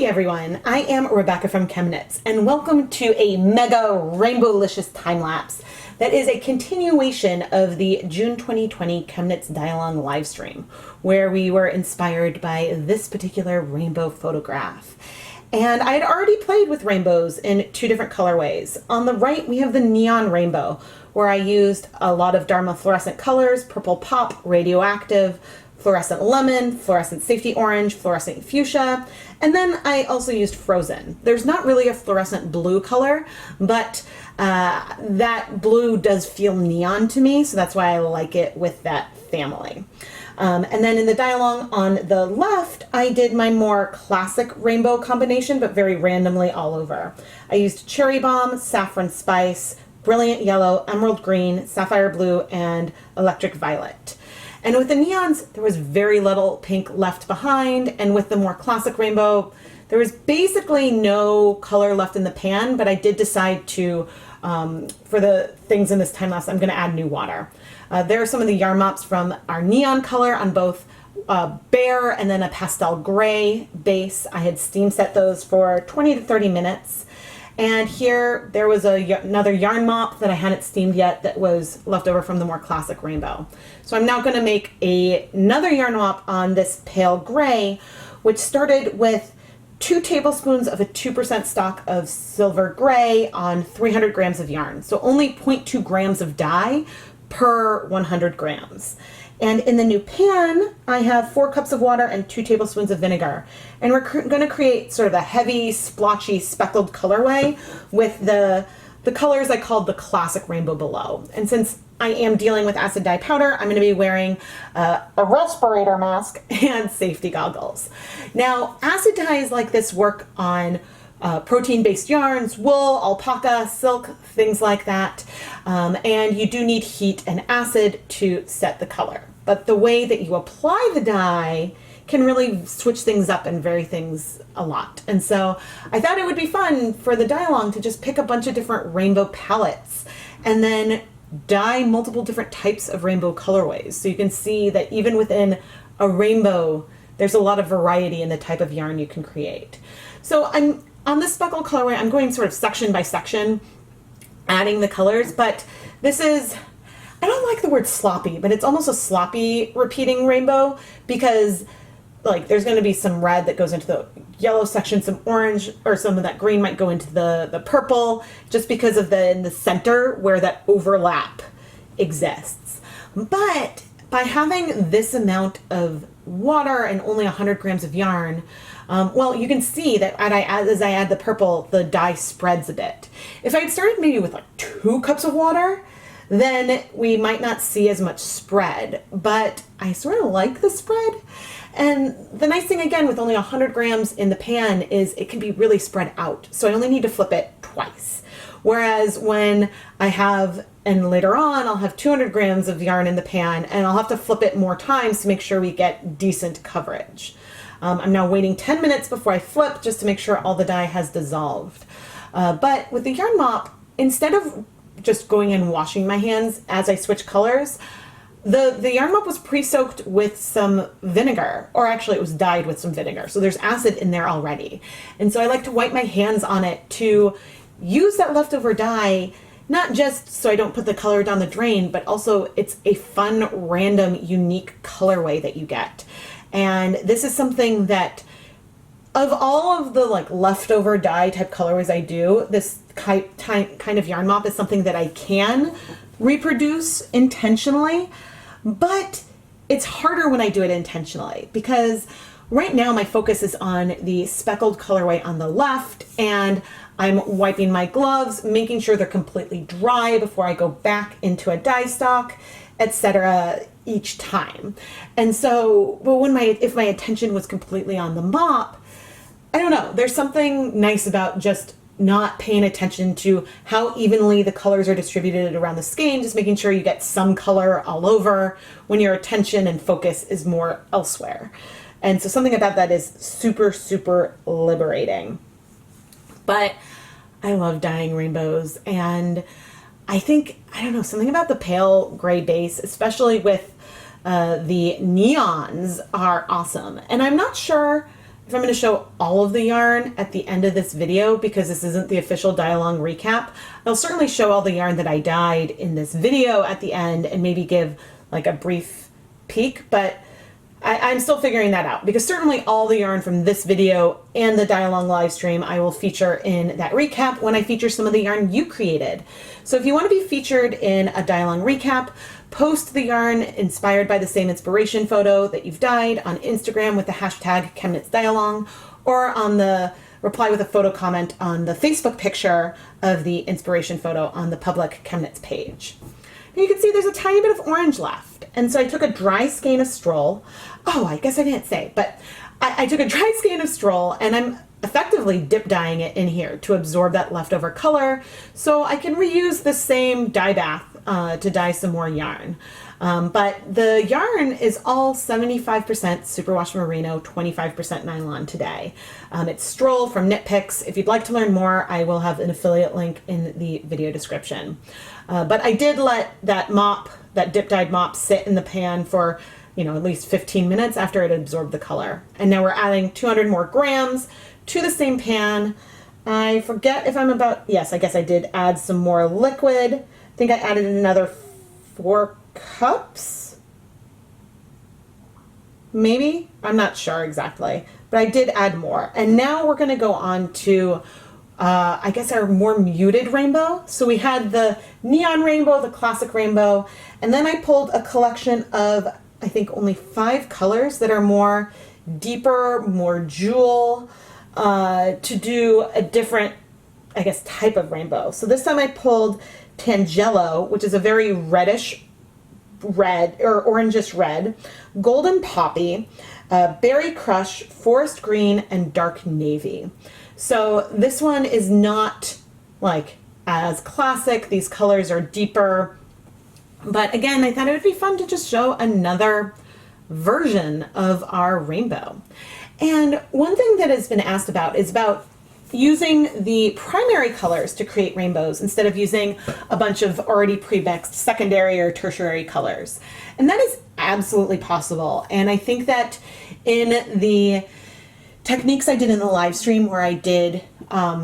Hi everyone, I am Rebecca from ChemKnits, and welcome to a mega rainbow-licious time lapse that is a continuation of the June 2020 ChemKnits Dialong livestream, where we were inspired by this particular rainbow photograph. And I had already played with rainbows in two different colorways. On the right, we have the neon rainbow, where I used a lot of Dharma fluorescent colors: purple pop, radioactive, fluorescent lemon, fluorescent safety orange, fluorescent fuchsia, and then I also used frozen. There's not really a fluorescent blue color, but that blue does feel neon to me, so that's why I like it with that family. And then in the Dialong on the left, I did my more classic rainbow combination, but very randomly all over. I used cherry bomb, saffron spice, brilliant yellow, emerald green, sapphire blue, and electric violet. And with the neons, there was very little pink left behind, and with the more classic rainbow, there was basically no color left in the pan, but I did decide to, for the things in this time lapse, I'm gonna add new water. There are some of the yarn mops from our neon color on both bare and then a pastel gray base. I had steam set those for 20 to 30 minutes. And here there was another yarn mop that I hadn't steamed yet that was left over from the more classic rainbow. So I'm now going to make another yarn mop on this pale gray, which started with 2 tablespoons of a 2% stock of silver gray on 300 grams of yarn. So only 0.2 grams of dye per 100 grams. And in the new pan, I have 4 cups of water and 2 tablespoons of vinegar. And we're going to create sort of a heavy, splotchy, speckled colorway with the colors I called the classic rainbow below. And since I am dealing with acid dye powder, I'm going to be wearing a respirator mask and safety goggles. Now, acid dyes like this work on protein-based yarns, wool, alpaca, silk, things like that. And you do need heat and acid to set the color. But the way that you apply the dye can really switch things up and vary things a lot. And so I thought it would be fun for the Dialong to just pick a bunch of different rainbow palettes and then dye multiple different types of rainbow colorways. So you can see that even within a rainbow, there's a lot of variety in the type of yarn you can create. So on this speckled colorway, I'm going sort of section by section, adding the colors, but this is, I don't like the word sloppy, but it's almost a sloppy repeating rainbow because like there's going to be some red that goes into the yellow section, some orange, or some of that green might go into the purple, just because of in the center where that overlap exists. But by having this amount of water and only 100 grams of yarn, well, you can see that as I add the purple, the dye spreads a bit. If I had started maybe with like 2 cups of water, then we might not see as much spread, but I sort of like the spread. And the nice thing again with only 100 grams in the pan is it can be really spread out. So I only need to flip it twice. Whereas when I have, and later on, I'll have 200 grams of yarn in the pan and I'll have to flip it more times to make sure we get decent coverage. I'm now waiting 10 minutes before I flip just to make sure all the dye has dissolved. But with the yarn mop, instead of just going and washing my hands as I switch colors, the yarn mop was pre-soaked with some vinegar, or actually it was dyed with some vinegar. So there's acid in there already. And so I like to wipe my hands on it to use that leftover dye, not just so I don't put the color down the drain, but also it's a fun, random, unique colorway that you get. And this is something that, of all of the like leftover dye type colorways I do, this kind of yarn mop is something that I can reproduce intentionally, but it's harder when I do it intentionally because right now my focus is on the speckled colorway on the left, and I'm wiping my gloves, making sure they're completely dry before I go back into a dye stock, etc. each time. And so, but if my attention was completely on the mop, I don't know, there's something nice about just not paying attention to how evenly the colors are distributed around the skein, just making sure you get some color all over when your attention and focus is more elsewhere. And so something about that is super, super liberating. But I love dyeing rainbows, and I think, I don't know, something about the pale gray base, especially with the neons, are awesome. And I'm not sure if I'm going to show all of the yarn at the end of this video, because this isn't the official dye-along recap, I'll certainly show all the yarn that I dyed in this video at the end and maybe give like a brief peek, but I'm still figuring that out, because certainly all the yarn from this video and the dye-along live stream I will feature in that recap when I feature some of the yarn you created. So if you want to be featured in a dye-along recap, post the yarn inspired by the same inspiration photo that you've dyed on Instagram with the hashtag ChemKnitsDyeAlong, or on the reply with a photo comment on the Facebook picture of the inspiration photo on the public ChemKnits page. And you can see there's a tiny bit of orange left. And so I took a dry skein of Stroll. Oh, I guess I didn't say, but I took a dry skein of Stroll and I'm effectively dip dyeing it in here to absorb that leftover color so I can reuse the same dye bath to dye some more yarn. But the yarn is all 75% superwash merino, 25% nylon today. It's Stroll from Knit Picks. If you'd like to learn more, I will have an affiliate link in the video description. But I did let that mop, that dip dyed mop, sit in the pan for, at least 15 minutes after it absorbed the color. And now we're adding 200 more grams to the same pan. I forget if I'm about, yes, I guess I did add some more liquid. I think I added another 4 cups, maybe? I'm not sure exactly, but I did add more. And now we're gonna go on to, I guess, our more muted rainbow. So we had the neon rainbow, the classic rainbow, and then I pulled a collection of, I think, only 5 colors that are more deeper, more jewel, to do a different, I guess, type of rainbow. So this time I pulled Tangelo, which is a very reddish red, or orangish red, golden poppy, berry crush, forest green, and dark navy. So this one is not like as classic. These colors are deeper. But again, I thought it would be fun to just show another version of our rainbow. And one thing that has been asked about is about using the primary colors to create rainbows instead of using a bunch of already pre-mixed secondary or tertiary colors. And that is absolutely possible. And I think that in the techniques I did in the live stream, where I did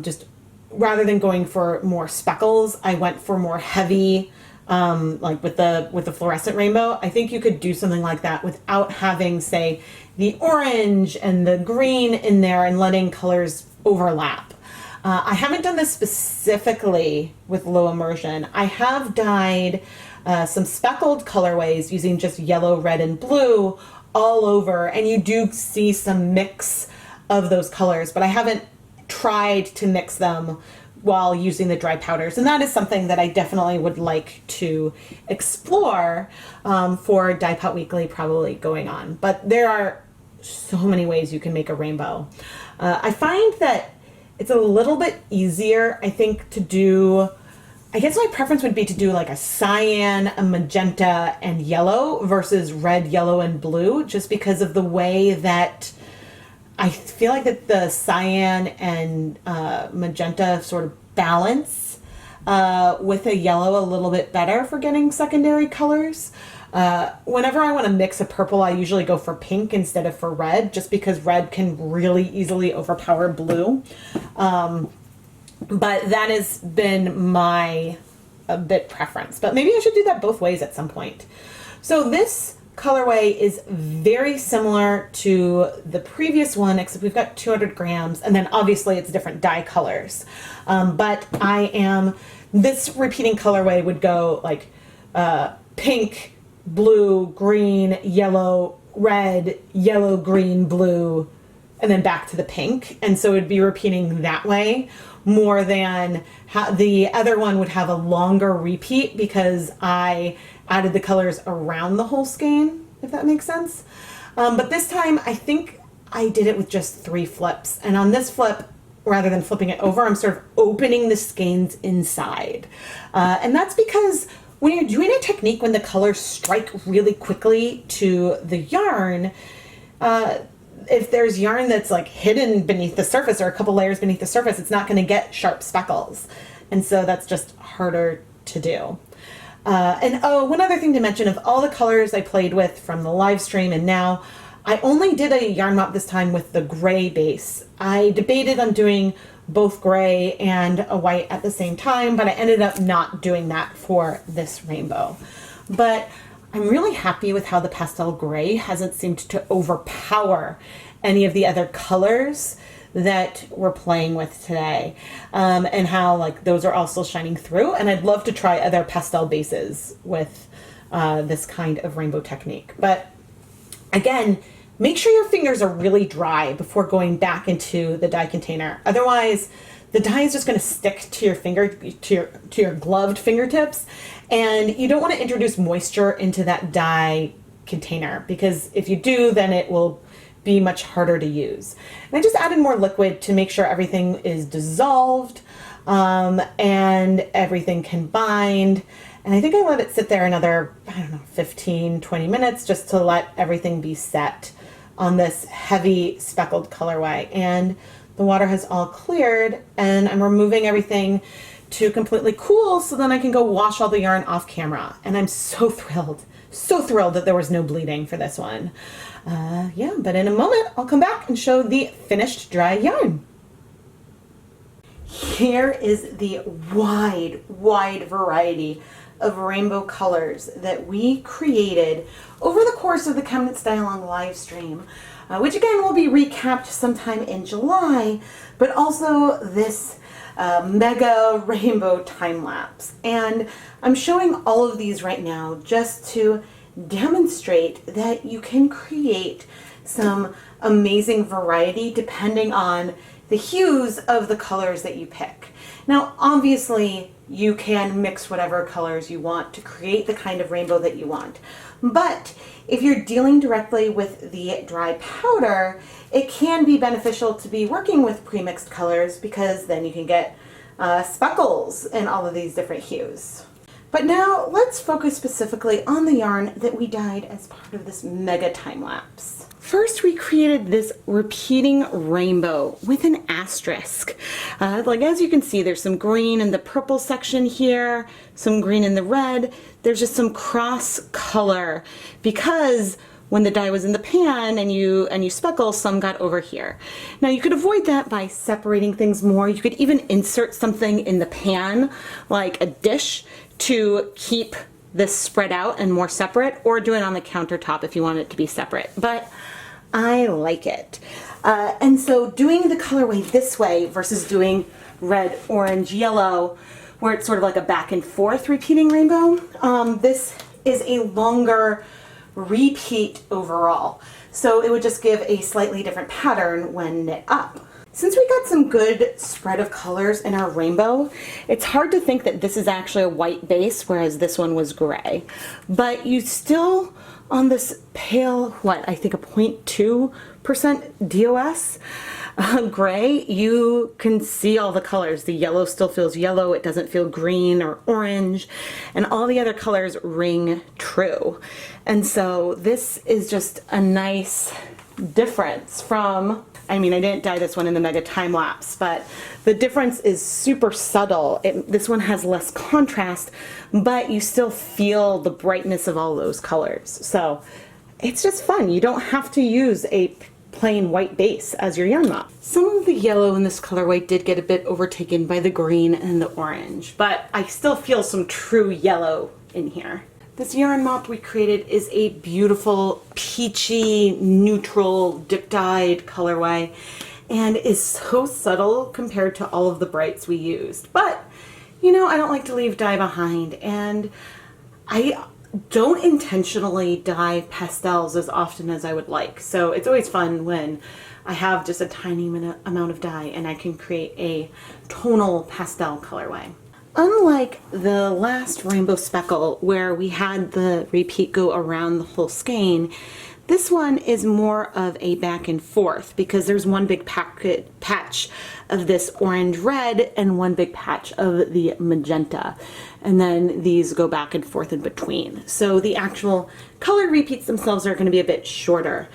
just, rather than going for more speckles, I went for more heavy, like with the fluorescent rainbow. I think you could do something like that without having, say, the orange and the green in there and letting colors overlap. I haven't done this specifically with low immersion. I have dyed some speckled colorways using just yellow, red, and blue all over, and you do see some mix of those colors, but I haven't tried to mix them while using the dry powders. And that is something that I definitely would like to explore for Dye Pot Weekly probably going on. But there are so many ways you can make a rainbow. I find that it's a little bit easier, I think, to do, I guess my preference would be to do like a cyan, a magenta, and yellow versus red, yellow, and blue, just because of the way that I feel like that the cyan and magenta sort of balance with a yellow a little bit better for getting secondary colors. Whenever I want to mix a purple, I usually go for pink instead of for red, just because red can really easily overpower blue. But that has been my a bit preference. But maybe I should do that both ways at some point. So this colorway is very similar to the previous one, except we've got 200 grams, and then obviously it's different dye colors. But this repeating colorway would go like pink, blue, green, yellow, red, yellow, green, blue, and then back to the pink. And so it'd be repeating that way more than the other one would have a longer repeat, because I added the colors around the whole skein, if that makes sense. But this time I think I did it with just 3 flips. And on this flip, rather than flipping it over, I'm sort of opening the skeins inside. And that's because when you're doing a technique when the colors strike really quickly to the yarn, if there's yarn that's like hidden beneath the surface or a couple layers beneath the surface, it's not going to get sharp speckles. And so that's just harder to do. And one other thing to mention, of all the colors I played with from the live stream and now, I only did a yarn mop this time with the gray base. I debated on doing both gray and a white at the same time, but I ended up not doing that for this rainbow. But I'm really happy with how the pastel gray hasn't seemed to overpower any of the other colors that we're playing with today, and how like those are also shining through. And I'd love to try other pastel bases with this kind of rainbow technique. But again, make sure your fingers are really dry before going back into the dye container. Otherwise, the dye is just going to stick to your finger, to your gloved fingertips, and you don't want to introduce moisture into that dye container, because if you do, then it will be much harder to use. And I just added more liquid to make sure everything is dissolved and everything can bind. And I think I let it sit there another, I don't know, 15, 20 minutes just to let everything be set on this heavy speckled colorway. And the water has all cleared, and I'm removing everything to completely cool so then I can go wash all the yarn off camera. And I'm so thrilled that there was no bleeding for this one. Yeah, but in a moment I'll come back and show the finished dry yarn. Here is the wide variety of rainbow colors that we created over the course of the ChemKnits Dye Along live stream, which again will be recapped sometime in July, but also this mega rainbow time lapse. And I'm showing all of these right now just to demonstrate that you can create some amazing variety depending on the hues of the colors that you pick. Now, obviously, you can mix whatever colors you want to create the kind of rainbow that you want. But if you're dealing directly with the dry powder, it can be beneficial to be working with pre-mixed colors, because then you can get speckles in all of these different hues. But now let's focus specifically on the yarn that we dyed as part of this mega time lapse. First, we created this repeating rainbow with an asterisk. Like as you can see, there's some green in the purple section here, some green in the red. There's just some cross color because when the dye was in the pan and you speckle, some got over here. Now you could avoid that by separating things more. You could even insert something in the pan, like a dish, to keep this spread out and more separate, or do it on the countertop if you want it to be separate. But I like it. And so doing the colorway this way versus doing red, orange, yellow, where it's sort of like a back and forth repeating rainbow, this is a longer repeat overall. So it would just give a slightly different pattern when knit up. Since we got some good spread of colors in our rainbow, it's hard to think that this is actually a white base, whereas this one was gray. But you still, on this pale, I think a 0.2% DOS gray, you can see all the colors. The yellow still feels yellow, it doesn't feel green or orange, and all the other colors ring true. And so this is just a nice difference from, I mean, I didn't dye this one in the mega time lapse, but the difference is super subtle. This one has less contrast, but you still feel the brightness of all those colors. So it's just fun. You don't have to use a plain white base as your yarn mop. Some of the yellow in this colorway did get a bit overtaken by the green and the orange, but I still feel some true yellow in here. This yarn mop we created is a beautiful peachy, neutral, dip-dyed colorway, and is so subtle compared to all of the brights we used. But, you know, I don't like to leave dye behind, and I don't intentionally dye pastels as often as I would like. So it's always fun when I have just a tiny amount of dye and I can create a tonal pastel colorway. Unlike the last rainbow speckle where we had the repeat go around the whole skein, this one is more of a back and forth because there's one big patch of this orange red and one big patch of the magenta, and then these go back and forth in between. So the actual color repeats themselves are going to be a bit shorter.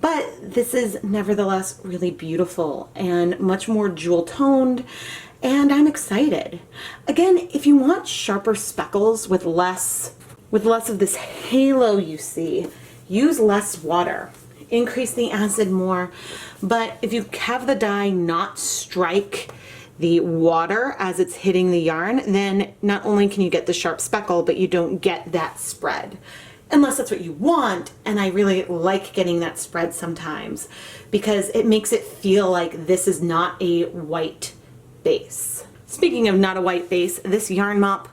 But this is nevertheless really beautiful and much more jewel toned, and I'm excited. Again, if you want sharper speckles with less of this halo you see, use less water. increase the acid more. But if you have the dye not strike the water as it's hitting the yarn, then not only can you get the sharp speckle, but you don't get that spread. Unless that's what you want, and I really like getting that spread sometimes because it makes it feel like this is not a white base. Speaking of not a white base, this yarn mop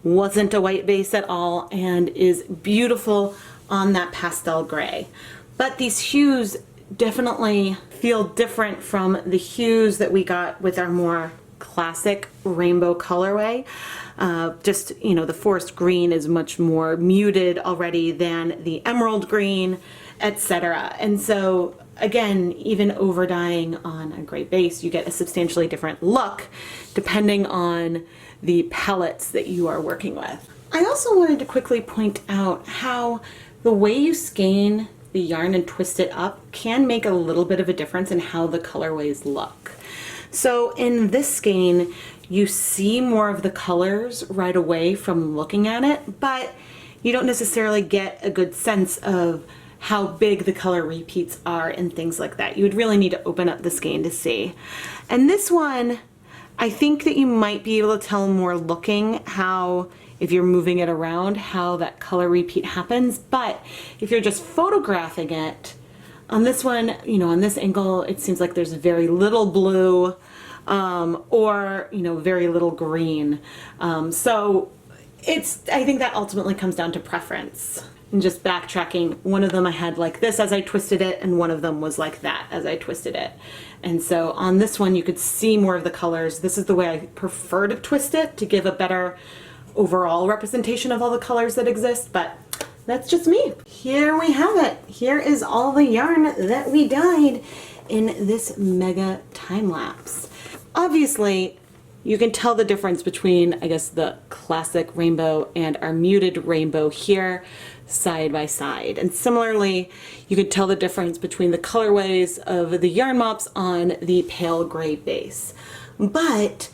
wasn't a white base at all and is beautiful on that pastel gray. But these hues definitely feel different from the hues that we got with our more classic rainbow colorway. Just, you know, the forest green is much more muted already than the emerald green, etc. And so again, even over dyeing on a gray base, you get a substantially different look depending on the palettes that you are working with. I also wanted to quickly point out how the way you skein the yarn and twist it up can make a little bit of a difference in how the colorways look. So in this skein, you see more of the colors right away from looking at it, but you don't necessarily get a good sense of how big the color repeats are and things like that. You would really need to open up the skein to see. And this one, I think that you might be able to tell more looking how, if you're moving it around, how that color repeat happens. But if you're just photographing it, on this one, you know, on this angle, it seems like there's very little blue or, you know, very little green. So I think that ultimately comes down to preference. And just backtracking, one of them I had like this as I twisted it, and one of them was like that as I twisted it. And so on this one, you could see more of the colors. This is the way I prefer to twist it to give a better overall representation of all the colors that exist, but that's just me. Here we have it. Here is all the yarn that we dyed in this mega time lapse. Obviously, you can tell the difference between, I guess, the classic rainbow and our muted rainbow here side by side. And similarly, you can tell the difference between the colorways of the yarn mops on the pale gray base. But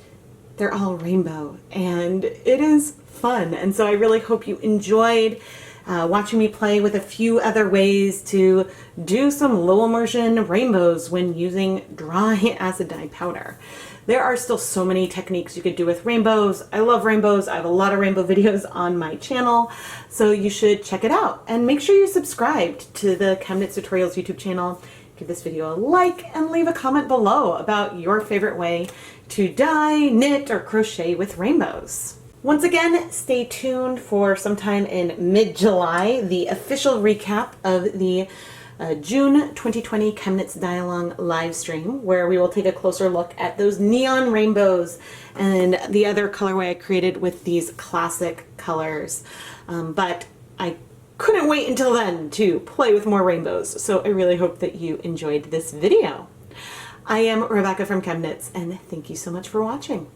they're all rainbow and it is fun. And so I really hope you enjoyed watching me play with a few other ways to do some low immersion rainbows when using dry acid dye powder. There are still so many techniques you could do with rainbows. I love rainbows. I have a lot of rainbow videos on my channel, so you should check it out. And make sure you subscribed to the ChemKnits Tutorials YouTube channel. Give this video a like and leave a comment below about your favorite way to dye, knit, or crochet with rainbows. Once again, stay tuned for sometime in mid-July, the official recap of the June 2020 ChemKnits Dye-Along live stream, where we will take a closer look at those neon rainbows and the other colorway I created with these classic colors. But I couldn't wait until then to play with more rainbows, so I really hope that you enjoyed this video. I am Rebecca from ChemKnits, and thank you so much for watching.